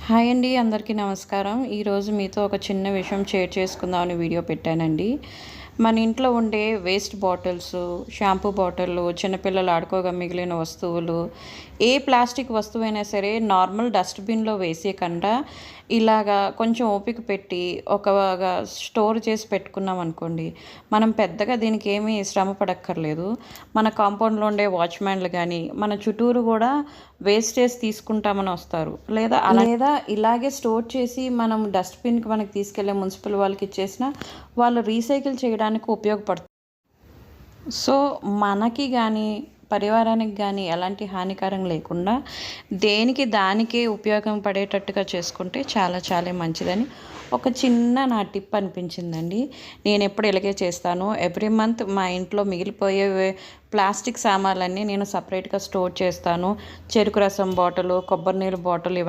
Hi అండి, అందరికీ నమస్కారం. ఈరోజు మీతో ఒక చిన్న విషయం షేర్ చేసుకుందామని వీడియో పెట్టానండి. మన ఇంట్లో ఉండే వేస్ట్ బాటిల్స్, షాంపూ బాటిళ్ళు, చిన్నపిల్లలు ఆడుకోగా మిగిలిన వస్తువులు, ఏ ప్లాస్టిక్ వస్తువైనా సరే నార్మల్ డస్ట్‌బిన్‌లో వేసేయకుండా ఇలాగా కొంచెం ఓపిక పెట్టి ఒకగా స్టోర్ చేసి పెట్టుకున్నామనుకోండి, మనం పెద్దగా దీనికి ఏమీ శ్రమ పడక్కర్లేదు. మన కాంపౌండ్‌లో ఉండే వాచ్‌మ్యాన్‌లు గానీ, మన చుట్టూరు గూడా వేస్టేజ్ తీసుకుంటామని వస్తారు. లేదా ఇలాగే స్టోర్ చేసి మనం డస్ట్‌బిన్‌కి మనకి తీసుకెళ్ళే మున్సిపల్ వాళ్ళకి ఇచ్చేసినా వాళ్ళు రీసైకిల్ చేయడానికి ఉపయోగపడుతుంది. సో, మనకి గానీ, పరివారానికి గానీ ఎలాంటి హానికరం లేకుండా దేనికి దానికే ఉపయోగం పడేటట్టుగా చేసుకుంటే చాలా చాలా మంచిదని ఒక చిన్న నా టిప్ అనిపించిందండి. నేనెప్పుడు ఇలాగే చేస్తాను. ఎవ్రీ మంత్ మా ఇంట్లో మిగిలిపోయే ప్లాస్టిక్ సామాన్లన్నీ నేను సెపరేట్‌గా స్టోర్ చేస్తాను. చెరుకు రసం బాటిలు, కొబ్బరి నీళ్ళ బాటిల్ ఇవన్నీ